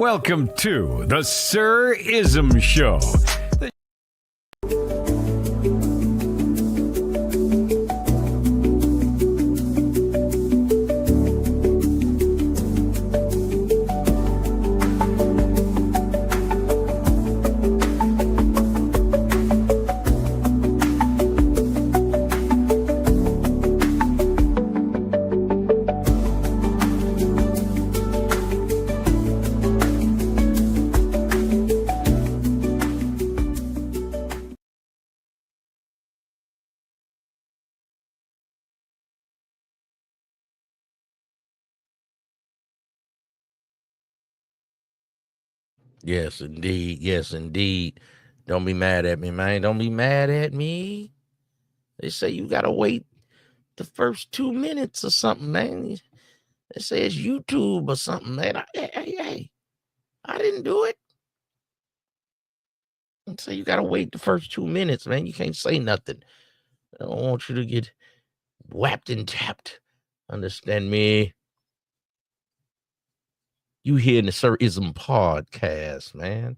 Welcome to the Sir Ism Show. Yes, indeed. Yes, indeed. Don't be mad at me, man. Don't be mad at me. They say you got to wait the first 2 minutes or something, man. They say it's YouTube or something, man. Hey, I didn't do it. They say you got to wait the first 2 minutes, man. You can't say nothing. I don't want you to get whapped and tapped. Understand me? You here in the Sir Ism Podcast, man.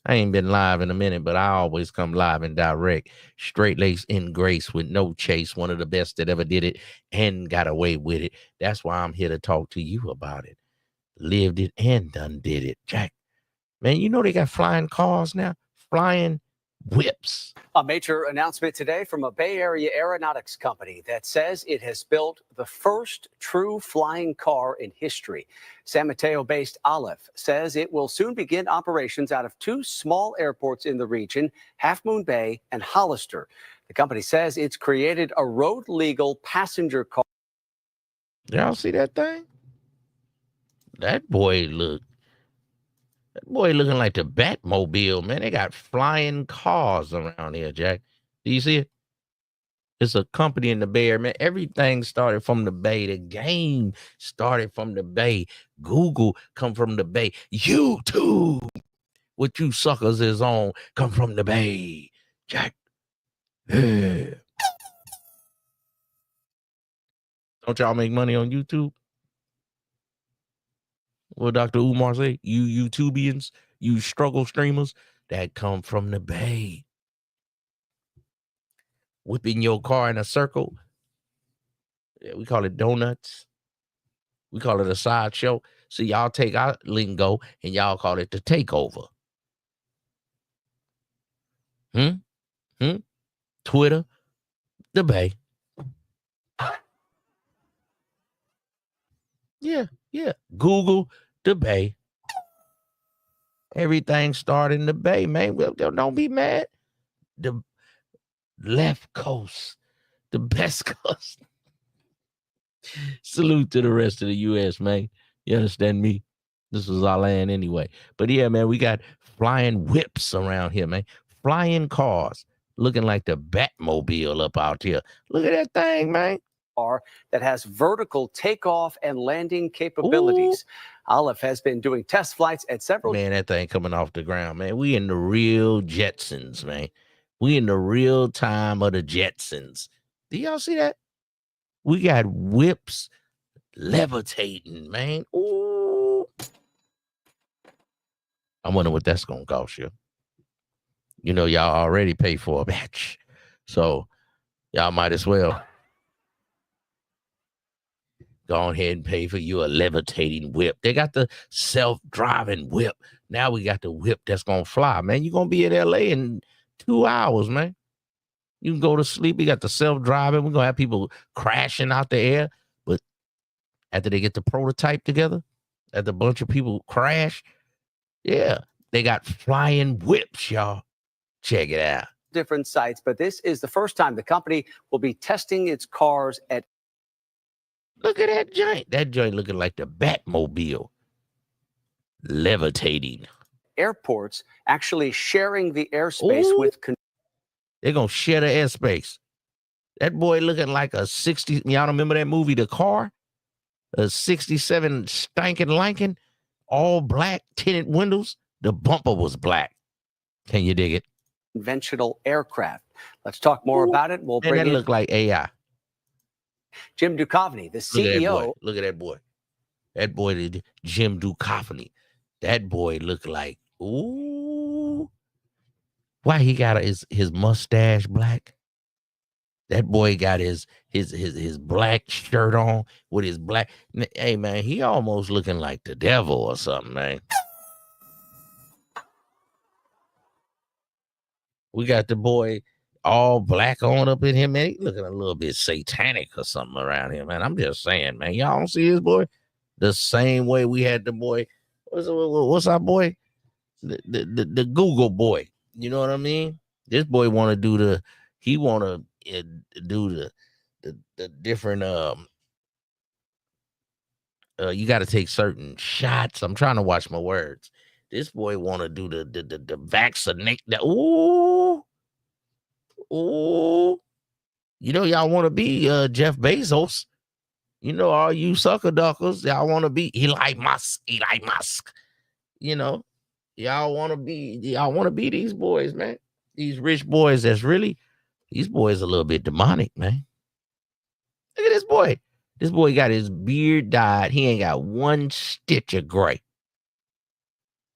I ain't been live in a minute, but I always come live and direct. Straight lace in grace with no chase. One of the best that ever did it and got away with it. That's why I'm here to talk to you about it. Lived it and done did it. Jack, man, you know they got flying cars now? Flying whips. A major announcement today from a Bay Area aeronautics company that says it has built the first true flying car in history. San Mateo-based Aleph says it will soon begin operations out of two small airports in the region, Half Moon Bay and Hollister. The company says it's created a road-legal passenger car. Y'all see that thing? That boy looking like the Batmobile, man. They got flying cars around here, Jack. Do you see it? It's a company in the Bay Area, man. Everything started from the Bay. The game started from the Bay. Google come from the Bay. YouTube, what you suckers is on, come from the Bay, Jack. Yeah. Don't y'all make money on YouTube? What Dr. Umar say? You YouTubians, you struggle streamers that come from the Bay. Whipping your car in a circle. Yeah, we call it donuts. We call it a sideshow. See, y'all take our lingo and y'all call it the takeover. Twitter, the Bay. Yeah. Google, the Bay. Everything started in the Bay, man. Well, don't be mad. The left coast, the best coast. Salute to the rest of the U.S., man. You understand me? This was our land anyway. But yeah, man, we got flying whips around here, man. Flying cars, looking like the Batmobile up out here. Look at that thing, man. That has vertical takeoff and landing capabilities. Ooh. Aleph has been doing test flights at several. Man, that thing coming off the ground, man. We in the real Jetsons, man. We in the real time of the Jetsons. Do y'all see that? We got whips levitating, man. Ooh. I wonder what that's going to cost you. You know, y'all already pay for a batch. So y'all might as well go ahead and pay for you a levitating whip. They got the self-driving whip. Now we got the whip that's going to fly, man. You're going to be in L.A. in 2 hours, man. You can go to sleep. We got the self-driving. We're going to have people crashing out the air. But after they get the prototype together, after a bunch of people crash, yeah, they got flying whips, y'all. Check it out. Different sites, but this is the first time the company will be testing its cars at. Look at that joint. That joint looking like the Batmobile. Levitating. Airports actually sharing the airspace with. They're going to share the airspace. That boy looking like a 60. Y'all remember that movie, The Car? A 67 stankin' Lincoln, all black, tinted windows. The bumper was black. Can you dig it? Conventional aircraft. Let's talk more about it. We'll bring that look like AI. Jim Duchovny, the CEO. Look at that boy. That boy, Jim Duchovny. That boy look like, ooh. Why he got his mustache black? That boy got his black shirt on with his black. Hey man, he almost looking like the devil or something, man. We got the boy all black on up in him, man. He looking a little bit satanic or something around here, man. I'm just saying, man. Y'all don't see his boy the same way we had the boy. What's our boy? The Google boy. You know what I mean? This boy want to do the. He want to do the different. You got to take certain shots. I'm trying to watch my words. This boy want to do the vaccinate. Ooh. Ooh, you know, y'all want to be Jeff Bezos. You know, all you sucker duckers, y'all want to be Elon Musk. You know, y'all want to be these boys, man. These rich boys these boys a little bit demonic, man. Look at this boy. This boy got his beard dyed. He ain't got one stitch of gray.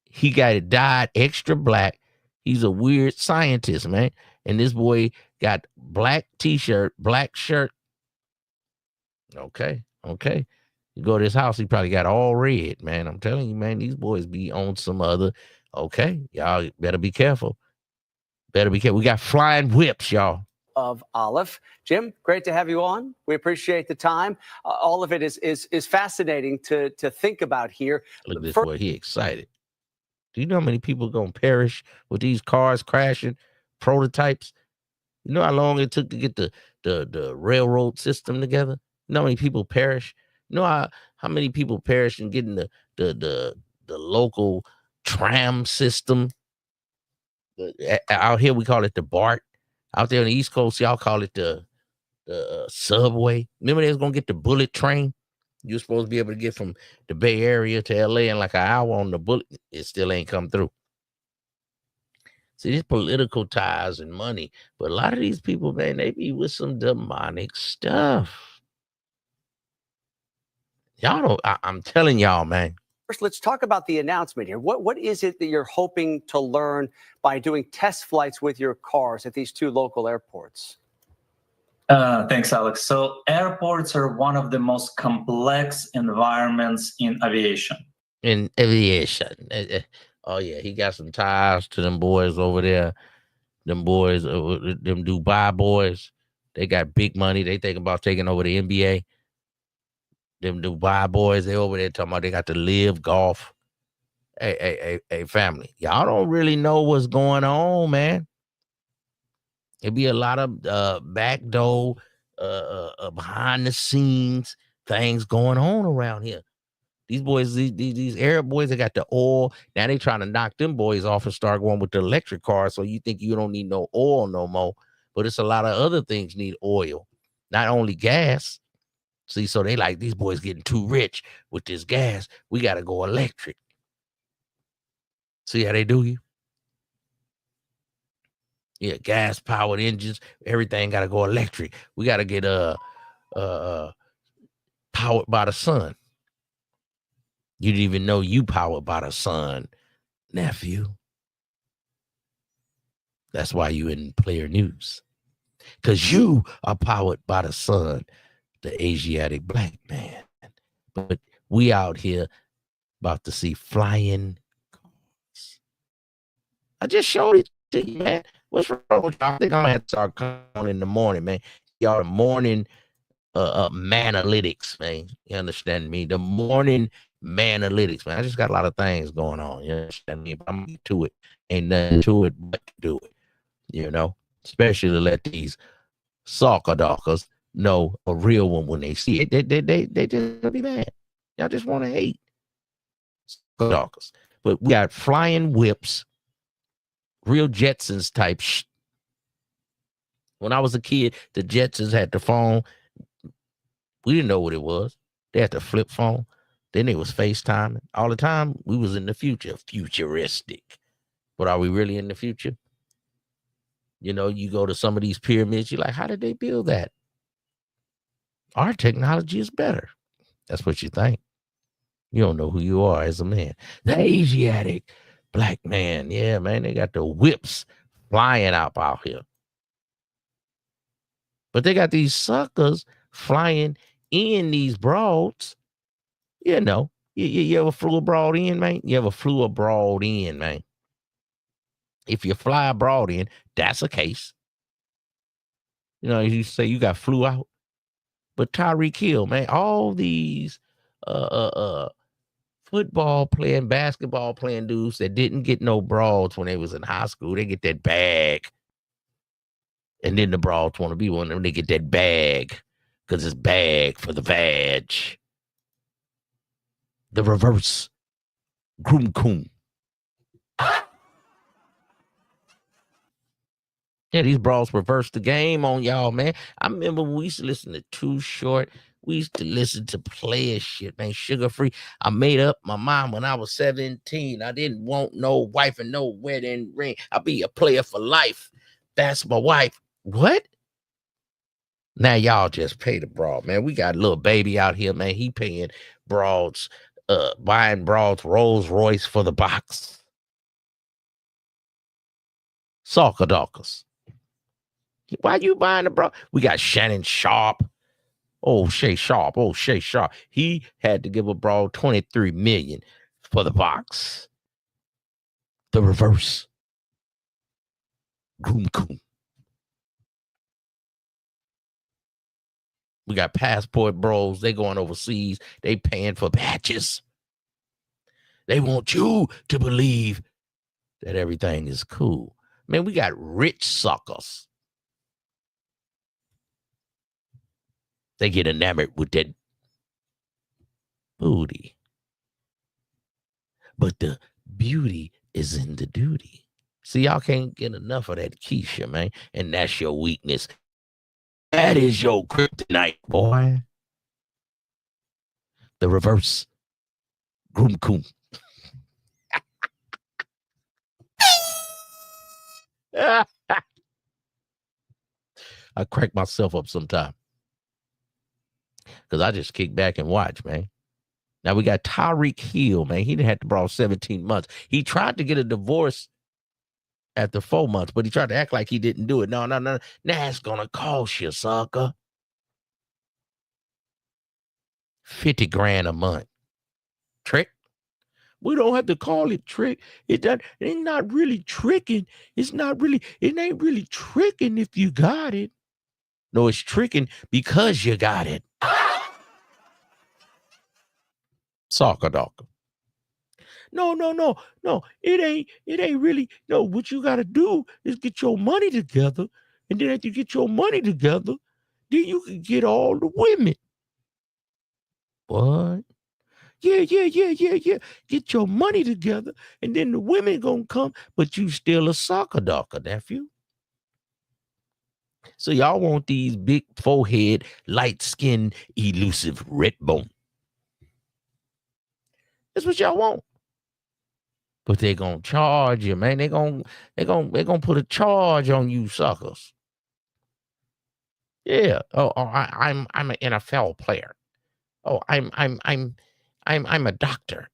He got it dyed extra black. He's a weird scientist, man. And this boy got black t-shirt, black shirt. Okay. You go to his house, he probably got all red, man. I'm telling you, man, these boys be on some other. Okay, y'all better be careful. We got flying whips, y'all. Of Aleph. Jim, great to have you on. We appreciate the time. All of it is fascinating to think about here. Look at this boy, he excited. Do you know how many people gonna perish with these cars crashing, prototypes? You know how long it took to get the railroad system together? You know how many people perish? You know how many people perish in getting the local tram system? Out here we call it the BART. Out there on the East Coast, y'all call it the subway. Remember they was gonna get the bullet train? You're supposed to be able to get from the Bay Area to LA in like an hour on the bullet. It still ain't come through. See, these political ties and money, but a lot of these people, man, they be with some demonic stuff. Y'all don't. I'm telling y'all, man. First, let's talk about the announcement here. What is it that you're hoping to learn by doing test flights with your cars at these two local airports? Thanks, Alex. So airports are one of the most complex environments in aviation. Oh, yeah. He got some ties to them boys over there. Them boys, them Dubai boys, they got big money. They think about taking over the NBA. Them Dubai boys, they over there talking about they got to live golf. Hey, family. Y'all don't really know what's going on, man. It'd be a lot of backdoor, behind the scenes things going on around here. These boys, these Arab boys, they got the oil. Now they trying to knock them boys off and start going with the electric cars. So you think you don't need no oil no more. But it's a lot of other things need oil, not only gas. See, so they like these boys getting too rich with this gas. We got to go electric. See how they do you? Yeah, gas powered engines. Everything got to go electric. We got to get powered by the sun. You didn't even know you powered by the sun, nephew. That's why you in Player News. Because you are powered by the sun, the Asiatic black man. But we out here about to see flying cars. I just showed it to you, man. What's wrong with y'all? I think I'm going to have to start calling in the morning, man. Y'all, the morning manalytics, man. You understand me? The morning manalytics, man. I just got a lot of things going on. You understand me? I'm going to get to it. Ain't nothing to it but to do it. You know? Especially to let these soccer dockers know a real one when they see it. They just be mad. Y'all just want to hate soccer dockers. But we got flying whips, real Jetsons type shit. When I was a kid, the Jetsons had the phone. We didn't know what it was. They had the flip phone. Then they was FaceTiming. All the time, we was in the future, futuristic. But are we really in the future? You know, you go to some of these pyramids, you're like, how did they build that? Our technology is better. That's what you think. You don't know who you are as a man. The Asiatic black man. Yeah, man, they got the whips flying out here. But they got these suckers flying in these broads. You know, you ever flew abroad in, man? You ever flew abroad in, man? If you fly abroad in, that's a case. You know, you say you got flew out. But Tyreek Hill, man, all these football playing, basketball playing dudes that didn't get no broads when they was in high school, they get that bag. And then the broads want to be one of them. They get that bag because it's bag for the vag. The reverse groom coon. Yeah, these broads reverse the game on y'all, man. I remember when we used to listen to Too Short. We used to listen to player shit, man. Sugar Free. I made up my mind when I was 17. I didn't want no wife and no wedding ring. I'll be a player for life. That's my wife. What? Now y'all just pay the broad, man. We got a little baby out here, man. He paying broads, buying broads Rolls Royce for the box. Soccer dockers. Why you buying the broad? We got Shannon Sharp. Oh, Shay Sharp. Oh, Shay Sharp. He had to give a broad $23 million for the box. The reverse. Groom coon. We got passport bros. They going overseas. They paying for badges. They want you to believe that everything is cool. Man, we got rich suckers. They get enamored with that booty. But the beauty is in the duty. See, y'all can't get enough of that Keisha, man. And that's your weakness. That is your kryptonite, boy. The reverse. Groom coon. I crack myself up sometime. Because I just kick back and watch, man. Now we got Tyreek Hill, man. He had to borrow 17 months. He tried to get a divorce after 4 months, but he tried to act like he didn't do it. No. Now it's going to cost you, sucker. 50 grand a month. Trick? We don't have to call it trick. It ain't not really tricking. It ain't really tricking if you got it. No, it's tricking because you got it. Soccer docker. No. It ain't really. No, what you got to do is get your money together. And then after you get your money together, then you can get all the women. What? Yeah. Get your money together, and then the women gonna come, but you still a soccer docker, nephew. So y'all want these big forehead, light-skinned, elusive red bone. That's what y'all want. But they gonna charge you, man. They gonna put a charge on you suckers. Yeah. I'm an NFL player. Oh, I'm a doctor.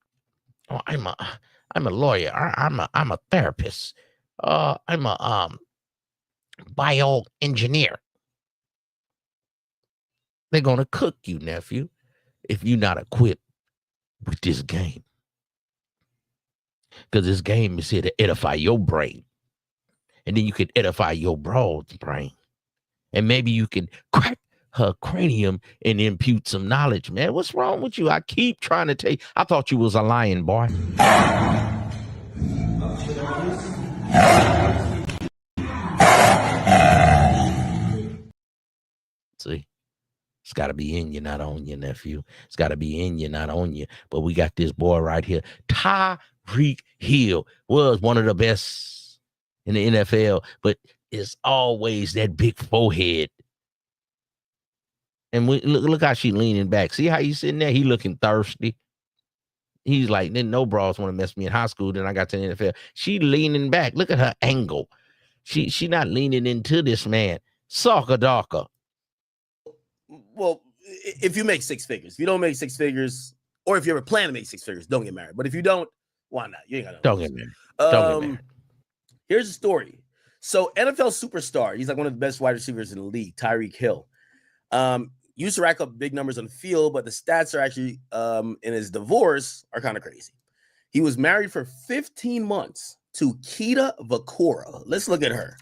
Oh, I'm a lawyer. I'm a therapist. I'm a bioengineer. They're gonna cook you, nephew, if you're not equipped with this game. Because this game is here to edify your brain. And then you can edify your broad's brain. And maybe you can crack her cranium and impute some knowledge, man. What's wrong with you? I keep trying to tell you. I thought you was a lion, boy. See? It's got to be in you, not on you, nephew. It's got to be in you, not on you. But we got this boy right here. Tyreek Hill was one of the best in the NFL, but it's always that big forehead. And look how she leaning back. See how he's sitting there? He looking thirsty. He's like, then no bras want to mess me in high school. Then I got to the NFL. She leaning back. Look at her angle. She not leaning into this man. Soccer docker. Well, if you make six figures, if you don't make six figures, Or if you ever plan to make six figures, don't get married. But if you don't, why not? You ain't got to. Don't get married. Don't get married. Here's the story. So NFL superstar, he's like one of the best wide receivers in the league, Tyreek Hill. Used to rack up big numbers on the field, but the stats are actually in his divorce are kind of crazy. He was married for 15 months to Kita Vakora. Let's look at her.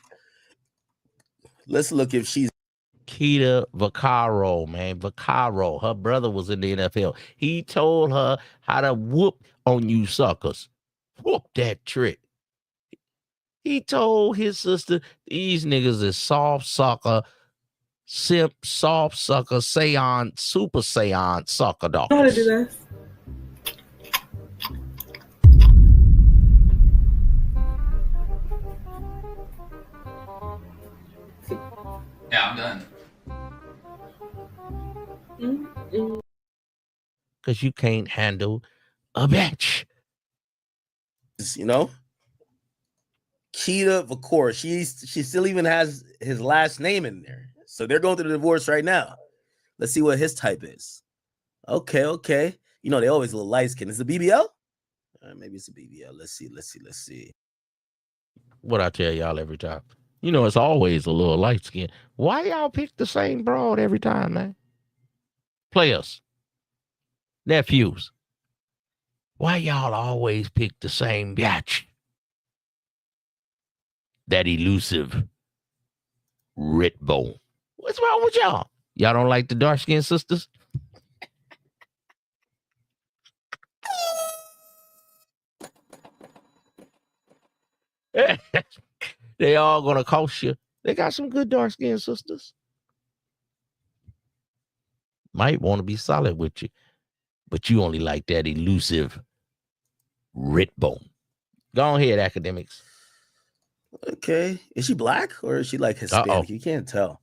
Let's look if she's Kita Vaccaro, man. Vaccaro. Her brother was in the NFL. He told her how to whoop on you suckers. Whoop that trick. He told his sister, these niggas is soft sucker, simp, soft sucker, Saiyan, super Saiyan, sucker dogs. How to do this? Yeah, I'm done. Because you can't handle a bitch. you know, Kita Vakora. She still even has his last name in there. So they're going through the divorce right now. Let's see what his type is. Okay. You know, they always a little light skin. Is it BBL? Maybe it's a BBL. Let's see. What I tell y'all every time. You know, it's always a little light skin. Why y'all pick the same broad every time, man? Players, nephews, why y'all always pick the same bitch? That elusive red bone. What's wrong with y'all? Y'all don't like the dark-skinned sisters? They all gonna cost you. They got some good dark-skinned sisters. Might want to be solid with you, but you only like that elusive red bone. Go ahead, academics. Okay. Is she black or is she like Hispanic? You can't tell.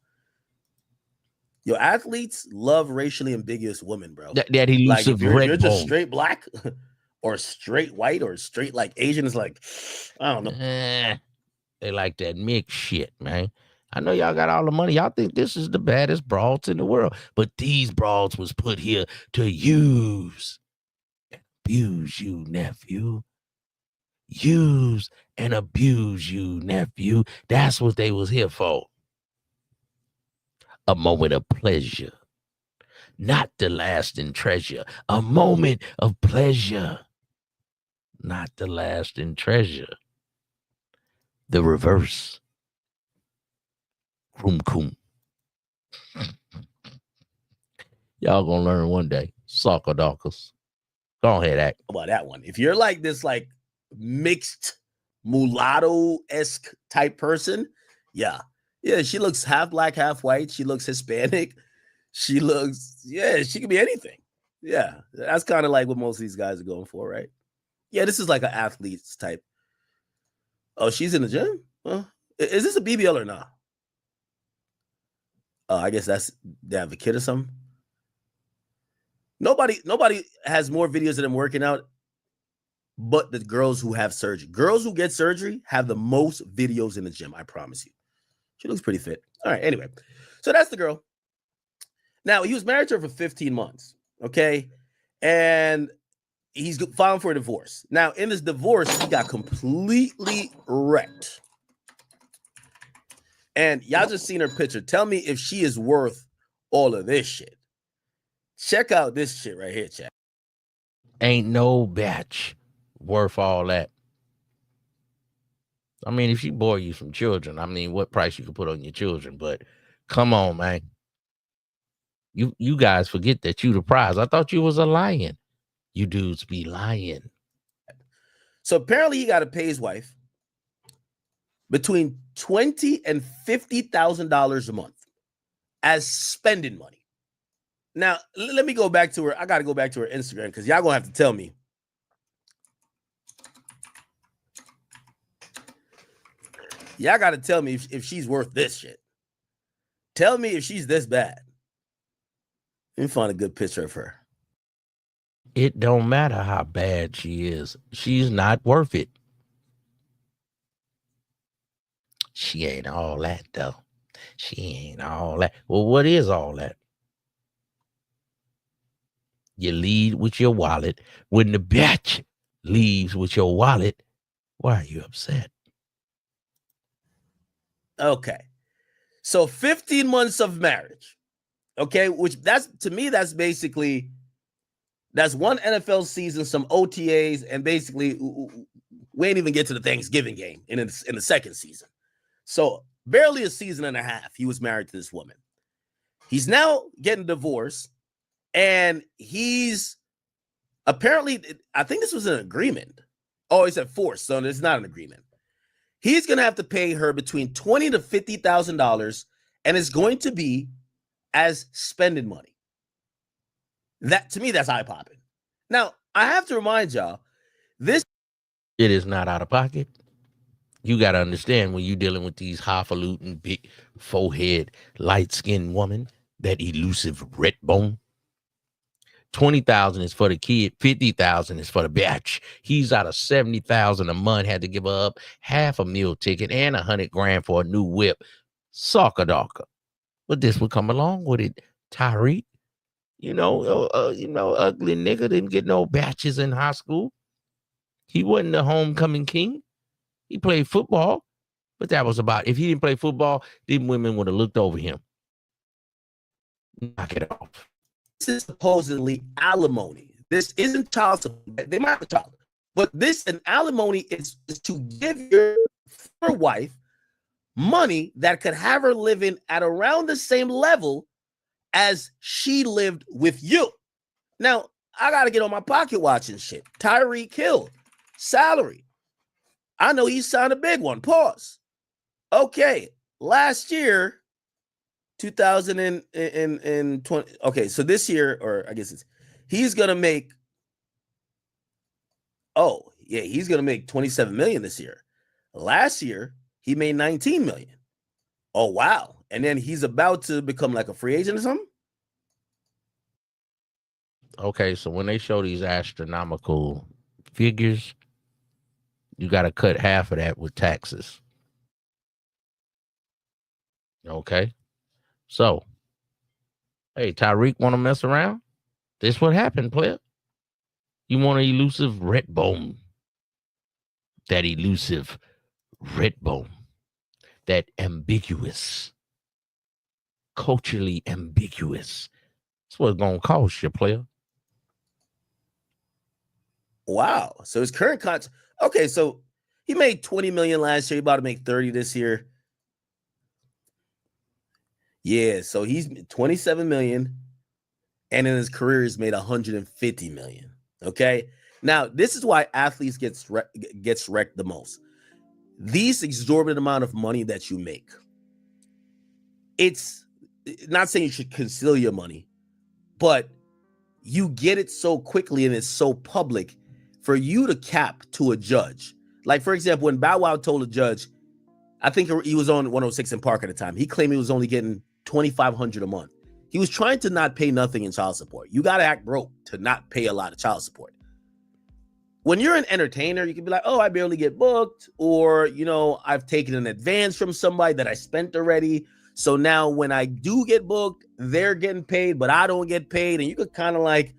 Yo, athletes love racially ambiguous women, bro. That elusive like red you're bone. just straight black or straight white or straight like Asian. It's like, I don't know. They like that mixed shit, man. I know y'all got all the money. Y'all think this is the baddest broads in the world. But these broads was put here to use and abuse you, nephew. Use and abuse you, nephew. That's what they was here for. A moment of pleasure. Not the lasting treasure. A moment of pleasure. Not the lasting treasure. The reverse. Kum. Y'all gonna learn one day. Soccer dockers. Go ahead, act. About that one. If you're like this like mixed mulatto-esque type person, yeah, she looks half black, half white. She looks Hispanic. She could be anything. Yeah, that's kind of like what most of these guys are going for, right? Yeah, this is like an athlete's type. Oh, she's in the gym? Huh? Is this a BBL or not? I guess that's the advocate or something. Nobody has more videos of them working out but the girls who have surgery. Girls who get surgery have the most videos in the gym, I promise you. She looks pretty fit. All right, anyway. So that's the girl. Now, he was married to her for 15 months, okay? And he's filing for a divorce. Now, in this divorce, he got completely wrecked. And y'all just seen her picture. Tell me if she is worth all of this shit. Check out this shit right here, chat. Ain't no batch worth all that. I mean, if she bore you some children, I mean, what price you could put on your children? But come on, man. You guys forget that you the prize. I thought you was a lion. You dudes be lying. So apparently he got to pay his wife between $20,000 and $50,000 a month as spending money. Now, let me go back to her. I got to go back to her Instagram because y'all going to have to tell me. Y'all got to tell me if she's worth this shit. Tell me if she's this bad. Let me find a good picture of her. It don't matter how bad she is. She's not worth it. She ain't all that, though. She ain't all that. Well, what is all that? You lead with your wallet. When the bitch leaves with your wallet, why are you upset? Okay. So 15 months of marriage. Okay, which to me, that's basically one NFL season, some OTAs, and basically we ain't even get to the Thanksgiving game in the second season. So barely a season and a half he was married to this woman. He's now getting divorced, and he's apparently, I think this was an agreement. Oh, he said forced, so it's not an agreement. He's going to have to pay her between $20,000 to $50,000, and it's going to be as spending money. That, to me, that's eye-popping. Now, I have to remind y'all, it is not out of pocket. You got to understand, when you're dealing with these highfalutin, big forehead, light-skinned woman, that elusive red bone, $20,000 is for the kid, $50,000 is for the bitch. He's out of $70,000 a month, had to give up half a meal ticket and $100,000 for a new whip. Suckas. But this would come along with it. Tyreek, ugly nigga, didn't get no batches in high school. He wasn't the homecoming king. He played football, but that was about, if he didn't play football, then women would have looked over him. Knock it off. This is supposedly alimony. This isn't child support. They might have a child, but an alimony is to give your wife money that could have her living at around the same level as she lived with you. Now, I got to get on my pocket watching shit. Tyreek Hill, salary. I know he signed a big one. Pause. Okay, last year, 2020. Okay, so this year, or I guess he's going to make, he's going to make $27 million this year. Last year, he made $19 million. Oh, wow. And then he's about to become like a free agent or something? Okay, so when they show these astronomical figures, you got to cut half of that with taxes. Okay? So, hey, Tyreek want to mess around? This what happened, player. You want an elusive red bone. That elusive red bone. That ambiguous, culturally ambiguous. That's what it's going to cost you, player. Wow. So his current contract. Okay, so he made $20 million last year. He about to make 30 this year. Yeah, so he's $27 million, and in his career he's made $150 million. Okay. Now, this is why athletes gets wrecked the most. These exorbitant amount of money that you make, it's not saying you should conceal your money, but you get it so quickly and it's so public for you to cap to a judge. Like, for example, when Bow Wow told a judge, I think he was on 106 in Park at the time, he claimed he was only getting $2,500 a month. He was trying to not pay nothing in child support. You got to act broke to not pay a lot of child support. When you're an entertainer, you can be like, oh, I barely get booked, or, I've taken an advance from somebody that I spent already. So now when I do get booked, they're getting paid, but I don't get paid. And you could kind of like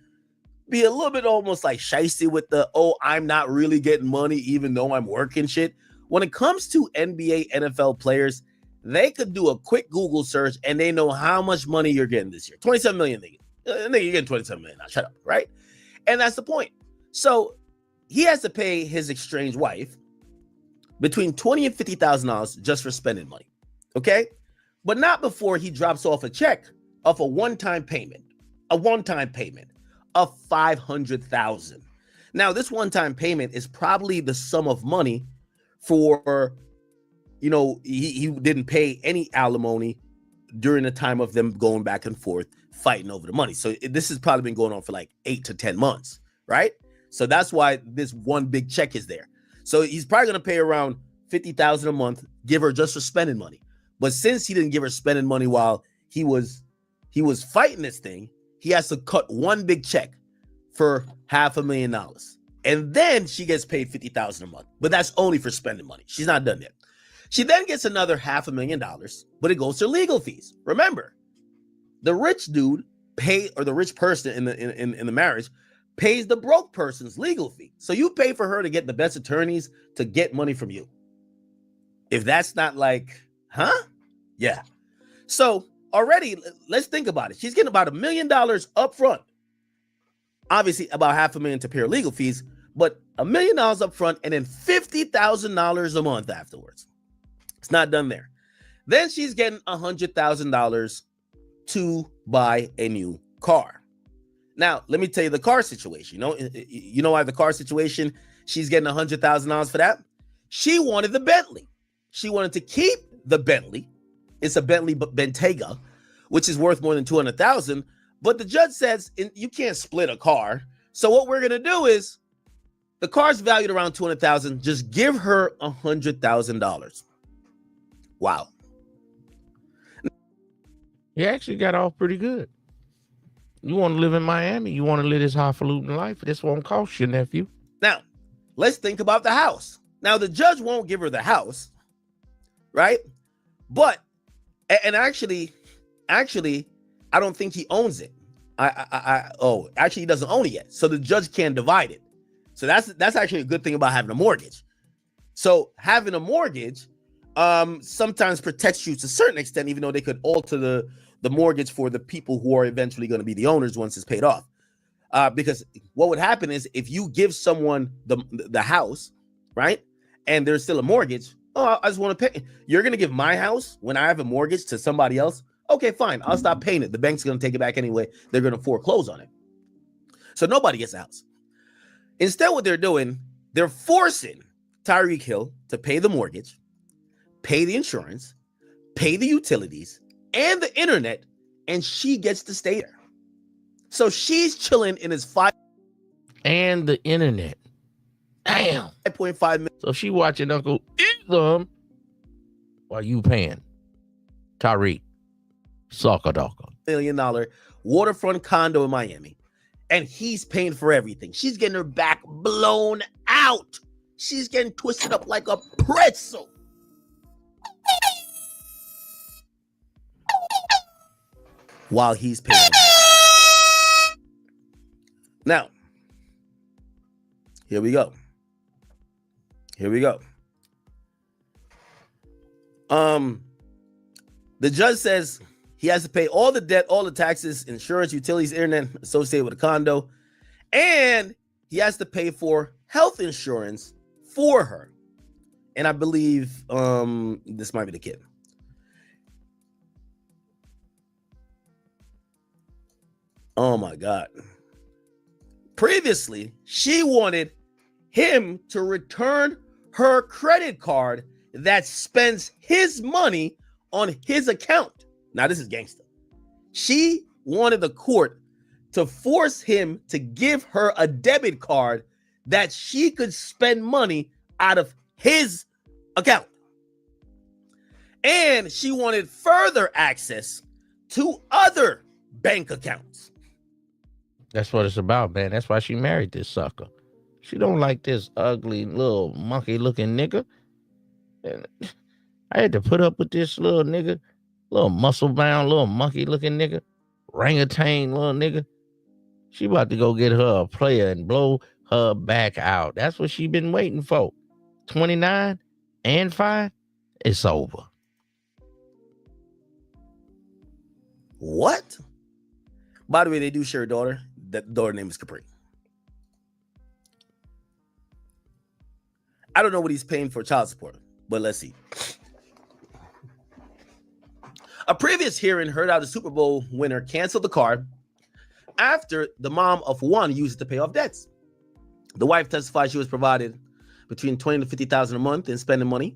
be a little bit almost like shicey with the, oh, I'm not really getting money, even though I'm working shit. When it comes to NBA, NFL players, they could do a quick Google search and they know how much money you're getting this year. 27 million. Nigga, you're getting 27 million now. Shut up, right? And that's the point. So he has to pay his estranged wife between $20,000 and $50,000 just for spending money. Okay? But not before he drops off a check of a one-time payment of $500,000. Now, this one-time payment is probably the sum of money for, he didn't pay any alimony during the time of them going back and forth fighting over the money. So this has probably been going on for like 8 to 10 months, right? So that's why this one big check is there. So he's probably going to pay around $50,000 a month, give her just for spending money. But since he didn't give her spending money while he was fighting this thing, he has to cut one big check for $500,000. And then she gets paid $50,000 a month. But that's only for spending money. She's not done yet. She then gets another $500,000, but it goes to legal fees. Remember, the rich dude the rich person in the marriage pays the broke person's legal fee. So you pay for her to get the best attorneys to get money from you. If that's not like, huh? Yeah. So already, let's think about it. She's getting about $1 million up front. Obviously, about $500,000 to pay her legal fees, but $1 million up front and then $50,000 a month afterwards. It's not done there. Then she's getting $100,000 to buy a new car. Now, let me tell you the car situation. You know why the car situation, she's getting $100,000 for that? She wanted the Bentley. She wanted to keep the Bentley. It's a Bentley Bentayga, which is worth more than $200,000. But the judge says you can't split a car. So what we're going to do is the car's valued around $200,000. Just give her $100,000. Wow. He actually got off pretty good. You want to live in Miami? You want to live this highfalutin life? This won't cost you, nephew. Now, let's think about the house. Now, the judge won't give her the house, right? But, and actually, I don't think he owns it. Actually, he doesn't own it yet. So the judge can't divide it. So that's actually a good thing about having a mortgage. So having a mortgage sometimes protects you to a certain extent, even though they could alter the mortgage for the people who are eventually going to be the owners once it's paid off. Because what would happen is if you give someone the house, right, and there's still a mortgage, I just want to pay. You're going to give my house when I have a mortgage to somebody else? Okay, fine. I'll stop paying it. The bank's going to take it back anyway. They're going to foreclose on it. So nobody gets a house. Instead, what they're doing, they're forcing Tyreek Hill to pay the mortgage, pay the insurance, pay the utilities, and the internet, and she gets to stay there. So she's chilling in his and the internet. Damn. $5.5 million. So she watching Uncle IZM while you paying Tyreek $1 million waterfront condo in Miami, and he's paying for everything. She's getting her back blown out. She's getting twisted up like a pretzel. While he's paying. Now, here we go. The judge says he has to pay all the debt, all the taxes, insurance, utilities, internet associated with the condo, and he has to pay for health insurance for her. And I believe this might be the kid. Oh my God. Previously, she wanted him to return her credit card that spends his money on his account. Now, this is gangster. She wanted the court to force him to give her a debit card that she could spend money out of his account. And she wanted further access to other bank accounts. That's what it's about, man. That's why she married this sucker. She don't like this ugly little monkey looking nigga. And I had to put up with this little nigga, little muscle bound, little monkey looking nigga, orangutan little nigga. She about to go get her a player and blow her back out. That's what she been waiting for. 29 and 5, it's over. What? By the way, they do share a daughter. That daughter name is Capri. I don't know what he's paying for child support, but let's see. A previous hearing heard how the Super Bowl winner canceled the card after the mom of one used it to pay off debts. The wife testified she was provided between $20,000 to $50,000 a month in spending money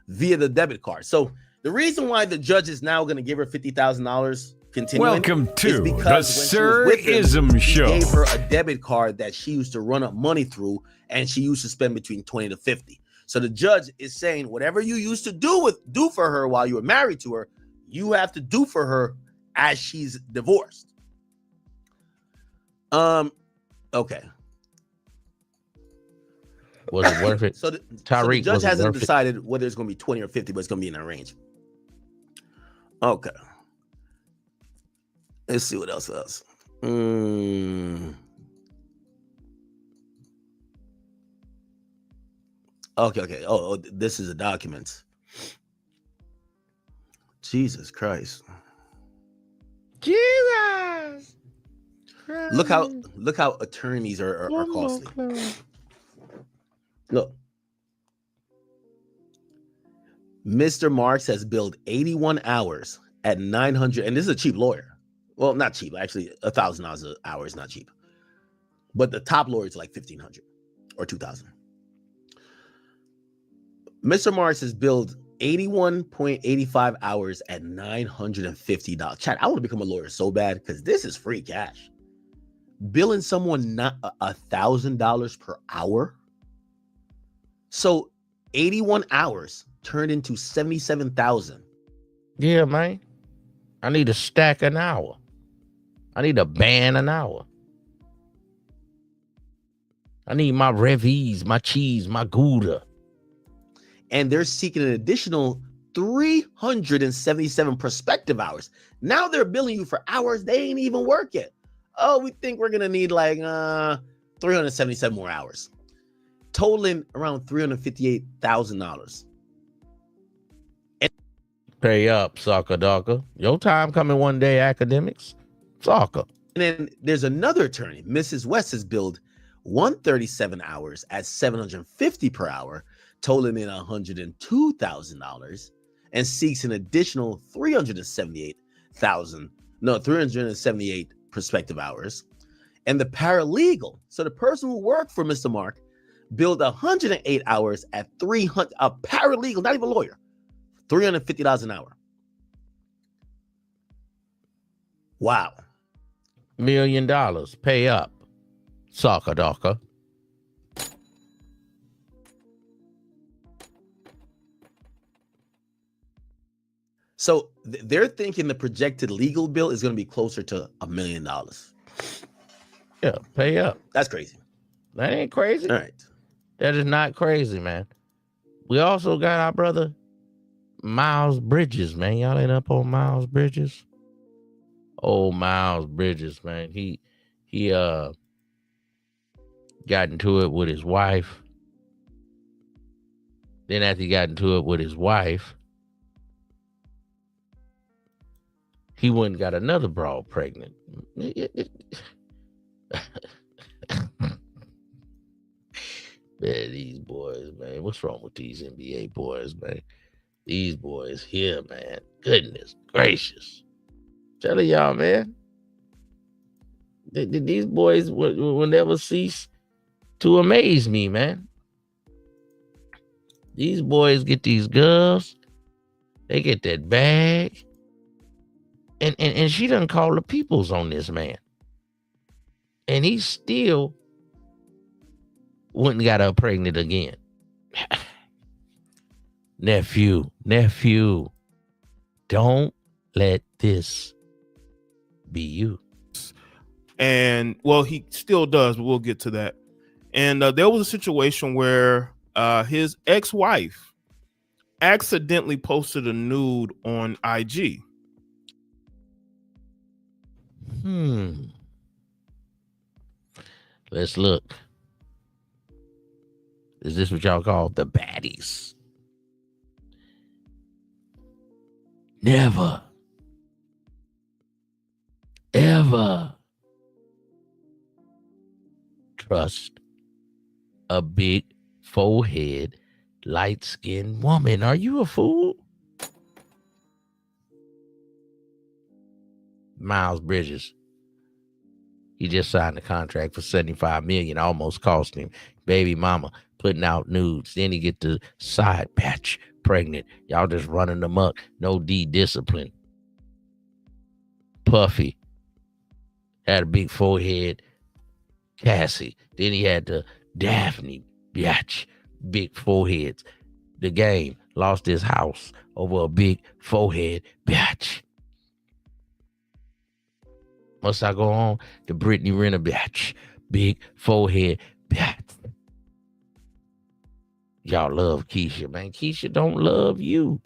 via the debit card. So the reason why the judge is now going to give her $50,000 continuing. Welcome to the Sir IZM Show. He gave her a debit card that she used to run up money through, and she used to spend between $20,000 to $50,000. So the judge is saying whatever you used to do for her while you were married to her, you have to do for her as she's divorced. Okay. Was it worth it? So the Tyreek, judge hasn't decided whether it's going to be 20 or 50, but it's going to be in that range. Okay. Let's see what else. Okay. Oh, this is a document. Jesus Christ. Jesus. Look how attorneys are costly. Look. Mr. Marks has billed 81 hours at 900, and this is a cheap lawyer. Well, not cheap, actually. $1,000 an hour is not cheap, but the top lawyer is like 1,500 or 2,000. Mr. Marks has billed 81.85 hours at $950. Chad, I want to become a lawyer so bad because this is free cash. Billing someone not $1,000 per hour. So 81 hours turned into 77,000. Yeah, man. I need a stack an hour. I need a band an hour. I need my Revis, my cheese, my Gouda. And they're seeking an additional 377 prospective hours. Now they're billing you for hours they ain't even work yet. Oh, we think we're gonna need like 377 more hours, totaling around $358,000. Pay up, sucker ducker. Your time coming one day, academics. Sucker. And then there's another attorney, Mrs. West, has billed 137 hours at $750 per hour, totaling in $102,000, and seeks an additional 378 prospective hours. And the paralegal, so the person who worked for Mr. Mark, billed 108 hours at 300. A paralegal, not even a lawyer, $350 an hour. Wow. $1 million. Pay up, sucker ducker. So they're thinking the projected legal bill is going to be closer to $1 million. Yeah, pay up. That's crazy. That ain't crazy. All right. That is not crazy, man. We also got our brother Miles Bridges, man. Y'all ain't up on Miles Bridges? Oh, Miles Bridges, man. He got into it with his wife. Then after he got into it with his wife, he went and got another broad pregnant. Man, these boys, man. What's wrong with these NBA boys, man? These boys here, man. Goodness gracious. Telling y'all, man. These boys will never cease to amaze me, man. These boys get these girls. They get that bag. And she done call the peoples on this man. And he still went and got her pregnant again. Nephew, don't let this be you. And well, he still does, but we'll get to that. And there was a situation where his ex-wife accidentally posted a nude on IG. Let's look. Is this what y'all call the baddies? Never, ever trust a big forehead, light-skinned woman. Are you a fool? Miles Bridges. He just signed a contract for $75 million. Almost cost him. Baby mama putting out nudes. Then he get the side patch pregnant. Y'all just running amok. No discipline. Puffy had a big forehead. Cassie. Then he had the Daphne biatch. Big foreheads. The game lost his house over a big forehead biatch. Must I go on? The Brittany Renner biatch. Big forehead biatch. Y'all love Keisha, man. Keisha don't love you.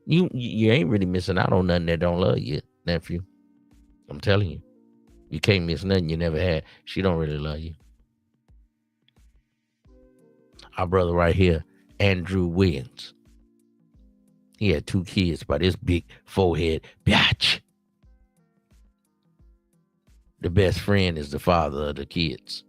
You ain't really missing out on nothing that don't love you. nephew. I'm telling you. You can't miss nothing you never had. She don't really love you. Our brother right here, Andrew Williams. He had 2 kids by this big forehead bitch. The best friend is the father of the kids.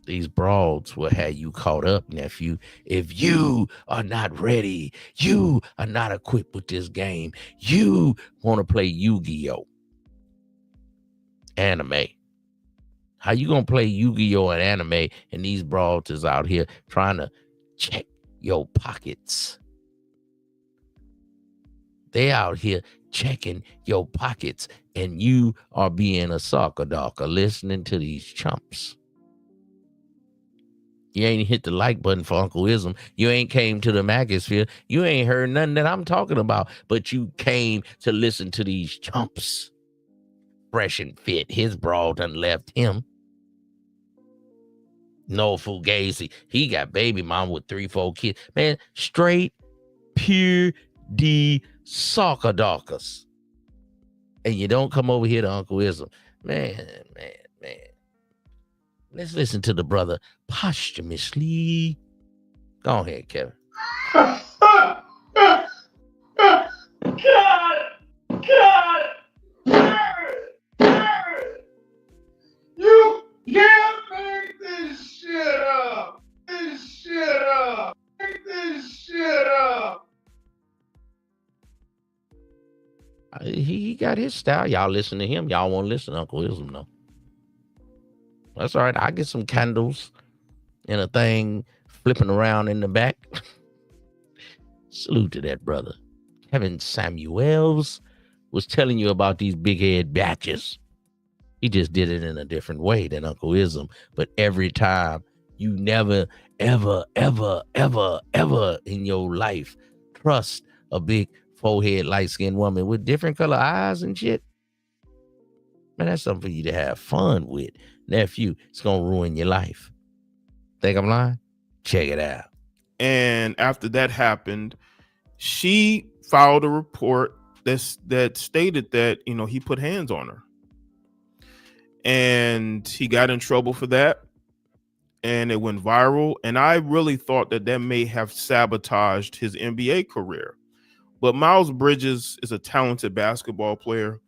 These broads will have you caught up, nephew. If you are not ready, you are not equipped with this game, you want to play Yu-Gi-Oh! Anime. How you gonna play Yu-Gi-Oh! And anime and these broads is out here trying to check your pockets? They out here checking your pockets and you are being a soccer darker listening to these chumps. You ain't hit the like button for Uncle Ism. You ain't came to the Magosphere. You ain't heard nothing that I'm talking about, but you came to listen to these chumps. Fresh and fit. His broad done left him. No fugazi. He got baby mom with 3-4 kids. Man, straight, pure D soccer darkers. And you don't come over here to Uncle Ism. Man. Let's listen to the brother posthumously. Go ahead, Kevin. God! You can't make this shit up! Make this shit up! He got his style. Y'all listen to him. Y'all won't listen to Uncle Ism, though. That's all right. I'll get some candles and a thing flipping around in the back. Salute to that brother. Kevin Samuels was telling you about these big head batches. He just did it in a different way than Uncle Ism. But every time, you never, ever, ever, ever, ever in your life trust a big forehead, light-skinned woman with different color eyes and shit. Man, that's something for you to have fun with. Nephew, it's going to ruin your life. Think I'm lying? Check it out. And after that happened, she filed a report that stated that, he put hands on her. And he got in trouble for that. And it went viral. And I really thought that may have sabotaged his NBA career. But Miles Bridges is a talented basketball player.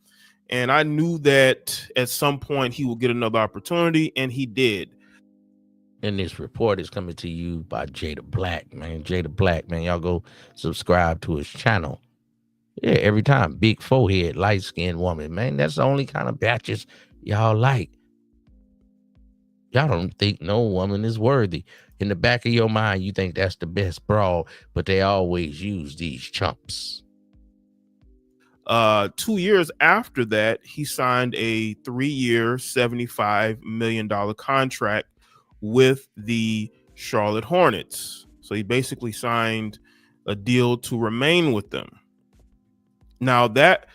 And I knew that at some point he would get another opportunity, and he did. And this report is coming to you by Jada Black, man. Jada Black, man. Y'all go subscribe to his channel. Yeah, every time. Big forehead, light-skinned woman, man. That's the only kind of batches y'all like. Y'all don't think no woman is worthy. In the back of your mind, you think that's the best brawl, but they always use these chumps. 2 years after that, he signed a 3-year, $75 million contract with the Charlotte Hornets. So he basically signed a deal to remain with them. Now, that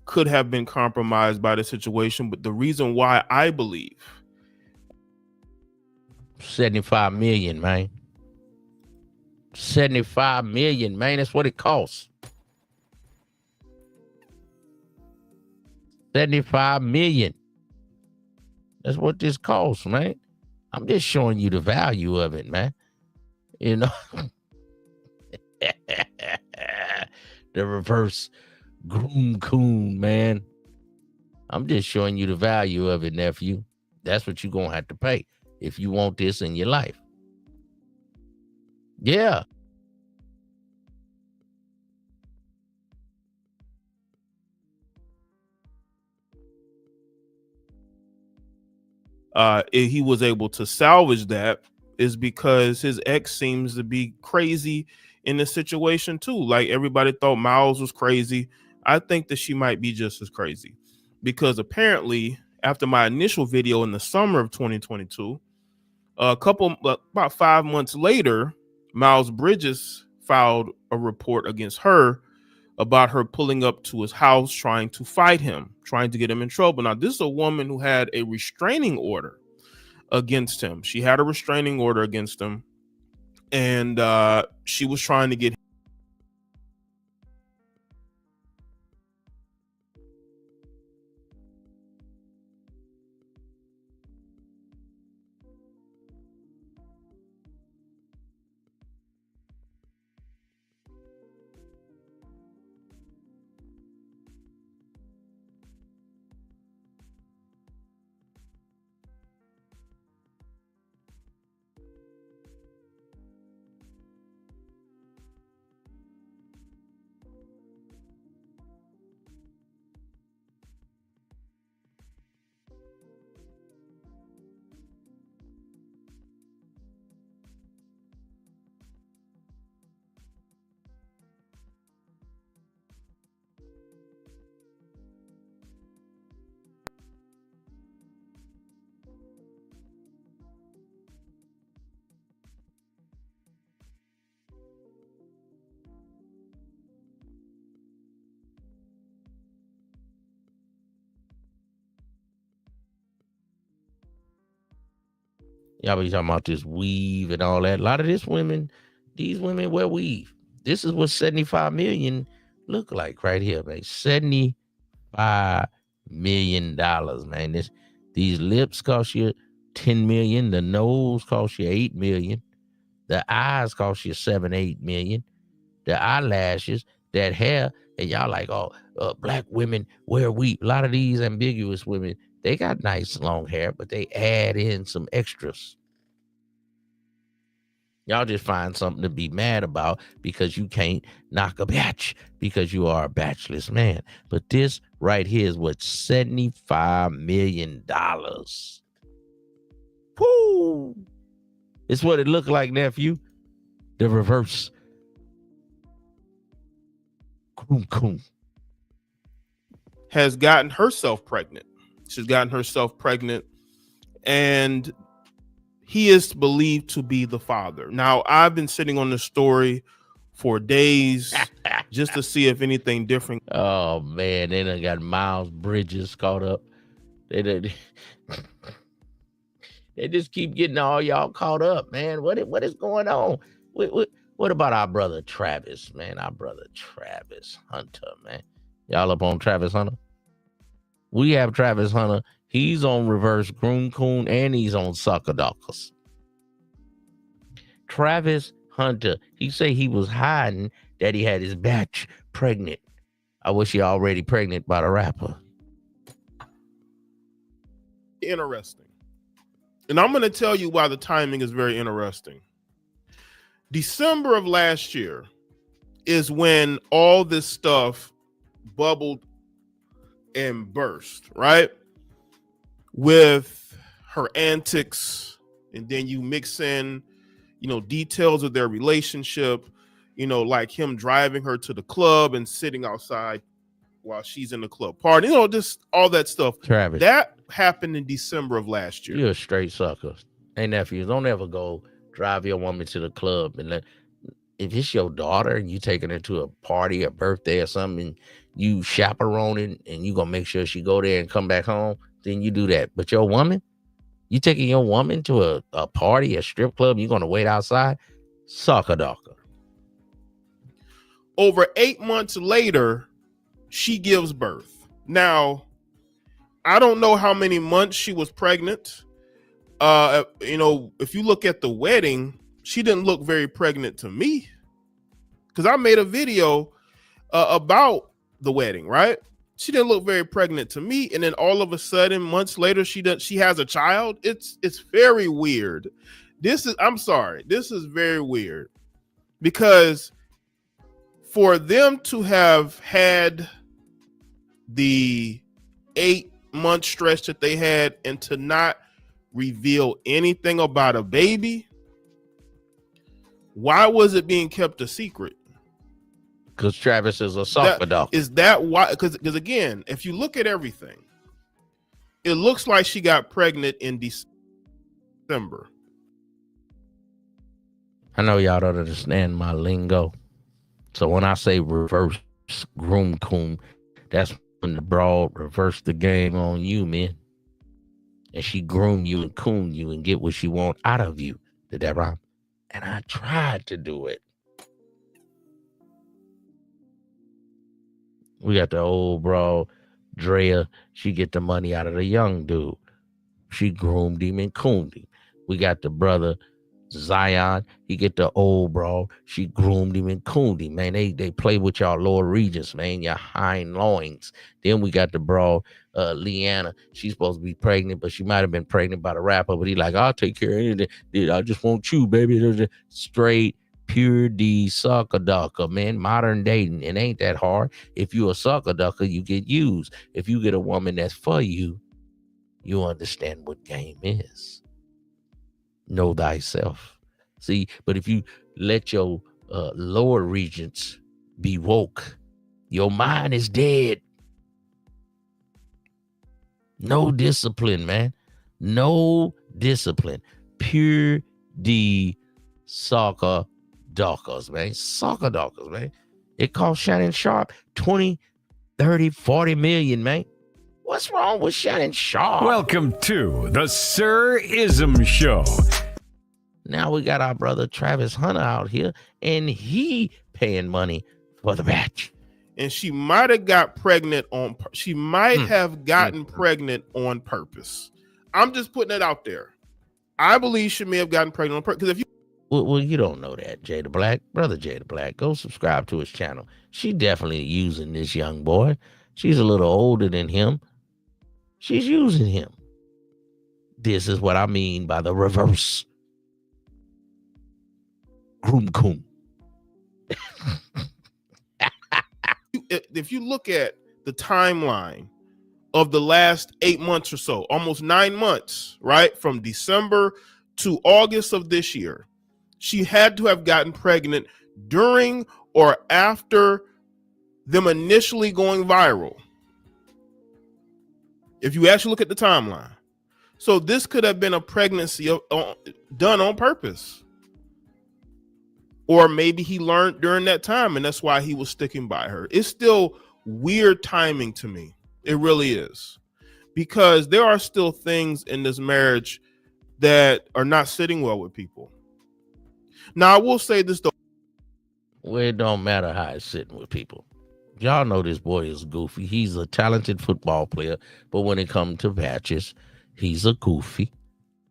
could have been compromised by the situation, but the reason why I believe 75 million, man. 75 million, man. That's what it costs. 75 million. That's what this costs, man. I'm just showing you the value of it, man. The reverse groom coon, man. I'm just showing you the value of it, nephew. That's what you're going to have to pay if you want this in your life. Yeah. He was able to salvage that is because his ex seems to be crazy in the situation too. Like, everybody thought Miles was crazy. I think that she might be just as crazy, because apparently after my initial video in the summer of 2022, about 5 months later, Miles Bridges filed a report against her about her pulling up to his house, trying to fight him, trying to get him in trouble. Now, this is a woman who had a restraining order against him. She had a restraining order against him, and she was trying to get Y'all be talking about this weave and all that. A lot of these women wear weave. This is what 75 million look like right here, man. $75 million, man. These lips cost you 10 million. The nose cost you 8 million. The eyes cost you 7-8 million. The eyelashes, that hair, and y'all like, black women wear weave. A lot of these ambiguous women, they got nice long hair, but they add in some extras. Y'all just find something to be mad about because you can't knock a batch because you are a batchless man. But this right here is what $75 million. Woo! It's what it looked like, nephew. The reverse. Coom. Has gotten herself pregnant. She's gotten herself pregnant, and he is believed to be the father. Now, I've been sitting on this story for days just to see if anything different. Oh, man, they done got Miles Bridges caught up. They just keep getting all y'all caught up, man. What is going on? What about our brother Travis, man? Our brother Travis Hunter, man. Y'all up on Travis Hunter? We have Travis Hunter. He's on reverse groom coon and he's on Suckas. Travis Hunter, he said he was hiding that he had his batch pregnant. I wish he already pregnant by the rapper. Interesting. And I'm going to tell you why the timing is very interesting. December of last year is when all this stuff bubbled and burst, right? With her antics, and then you mix in, details of their relationship, like him driving her to the club and sitting outside while she's in the club party, just all that stuff. Travis, that happened in December of last year. You're a straight sucker. Hey, nephew, don't ever go drive your woman to the club and if it's your daughter and you taking her to a party, a birthday or something, and you chaperoning and you gonna make sure she go there and come back home, then you do that. But your woman, you taking your woman to a party, a strip club, you gonna wait outside? Sucker. Over 8 months later, she gives birth. Now, I don't know how many months she was pregnant. If you look at the wedding, she didn't look very pregnant to me, because I made a video about the wedding, right? She didn't look very pregnant to me, and then all of a sudden, months later, she has a child. It's very weird. I'm sorry, this is very weird, because for them to have had the 8-month stretch that they had and to not reveal anything about a baby, why was it being kept a secret? Because Travis is a sucker dog. Is that why? Because again, if you look at everything, it looks like she got pregnant in December. I know y'all don't understand my lingo. So when I say reverse groom coon, that's when the broad reverse the game on you, man. And she groom you and coon you and get what she want out of you. Did that rhyme? And I tried to do it. We got the old broad Drea. She get the money out of the young dude. She groomed him and cooned him. We got the brother Zion. He get the old broad. She groomed him and cooned him. Man, they play with y'all lower regions, man, your hind loins. Then we got the broad Leanna. She's supposed to be pregnant, but she might have been pregnant by the rapper. But he like, I'll take care of anything. I just want you, baby. Straight pure D sucker ducker, man. Modern dating. It ain't that hard. If you a sucker ducker, you get used. If you get a woman that's for you, you understand what game is. Know thyself. See, but if you let your lower regions be woke, your mind is dead. No discipline, man. No discipline. Pure D soccer dockers, man. Soccer dockers, man. It cost Shannon Sharp 20, 30, 40 million, man. What's wrong with Shannon Sharp? Welcome to the Sir Ism Show. Now we got our brother Travis Hunter out here, and he paying money for the batch. And she might have got pregnant on. She might have gotten pregnant on purpose. I'm just putting it out there. I believe she may have gotten pregnant on purpose. Because if you, well, you don't know that, Jada Black, brother Jada Black. Go subscribe to his channel. She definitely using this young boy. She's a little older than him. She's using him. This is what I mean by the reverse groom coon. if you look at the timeline of the last 8 months or so, almost 9 months, right? From December to August of this year, she had to have gotten pregnant during or after them initially going viral. If you actually look at the timeline. So this could have been a pregnancy done on purpose. Or maybe he learned during that time and that's why he was sticking by her. It's still weird timing to me. It really is. Because there are still things in this marriage that are not sitting well with people. Now, I will say this though. Well, it don't matter how it's sitting with people. Y'all know this boy is goofy. He's a talented football player, but when it comes to batches, he's a goofy.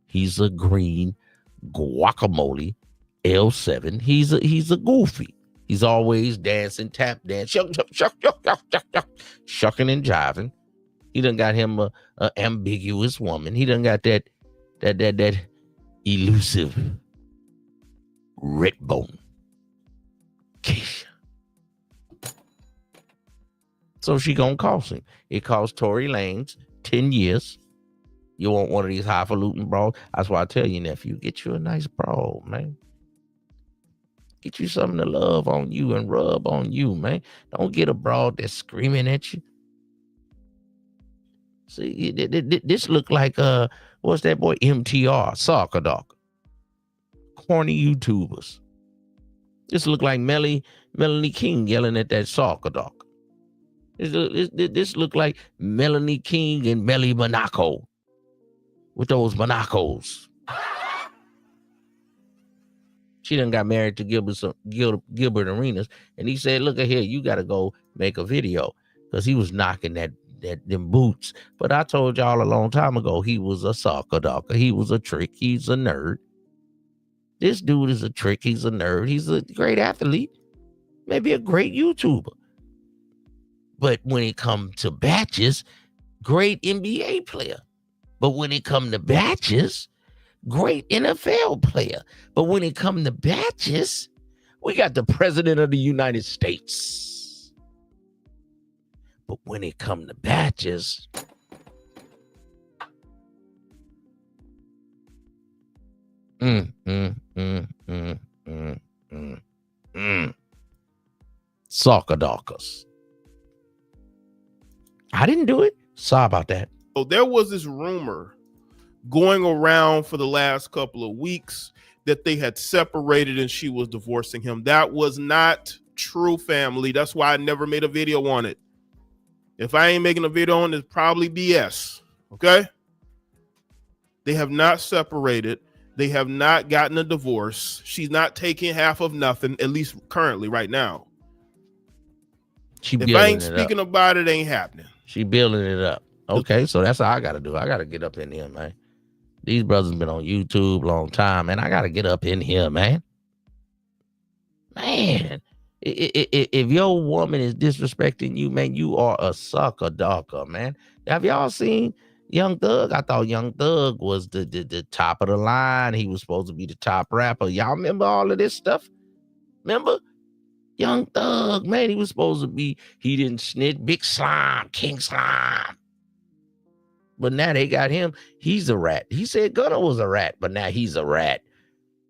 He's a green guacamole L7. He's a goofy. He's always dancing, tap dance, shucking and jiving. He done got him a ambiguous woman. He done got that elusive red bone Keisha. So she gonna cost him. It cost Tory Lanez 10 years. You want one of these highfalutin bras? That's why I tell you, nephew, get you a nice bra, man. Get you something to love on you and rub on you, man. Don't get a bra that's screaming at you. See, this look like what's that boy MTR, soccer dog. Corny YouTubers. This look like Melanie King yelling at that soccer dog. This look like Melanie King and Melly Monaco with those Monacos. She done got married to Gilbert Arenas, and he said, "Look at here, you got to go make a video," because he was knocking them boots. But I told y'all a long time ago, he was a soccer dog. He was a trick. He's a nerd. This dude is a trick. He's a nerd. He's a great athlete, maybe a great YouTuber. But when it comes to batches, great NBA player. But when it comes to batches, great NFL player. But when it comes to batches, we got the president of the United States. But when it comes to batches, soccer dockers. I didn't do it. Sorry about that. So there was this rumor going around for the last couple of weeks that they had separated and she was divorcing him. That was not true, family. That's why I never made a video on it. If I ain't making a video on it, it's probably BS. Okay? They have not separated. They have not gotten a divorce. She's not taking half of nothing, at least currently, right now. If I ain't speaking about it, ain't happening. She building it up. Okay, so that's how I got to do. I got to get up in here, man. These brothers been on YouTube a long time, man. I got to get up in here, man. Man, if your woman is disrespecting you, man, you are a sucker docker, man. Have y'all seen Young Thug? I thought Young Thug was the top of the line. He was supposed to be the top rapper. Y'all remember all of this stuff? Remember? Young Thug, man, he was supposed to be, he didn't snitch, big slime, king slime. But now they got him. He's a rat. He said Gunna was a rat, but now he's a rat.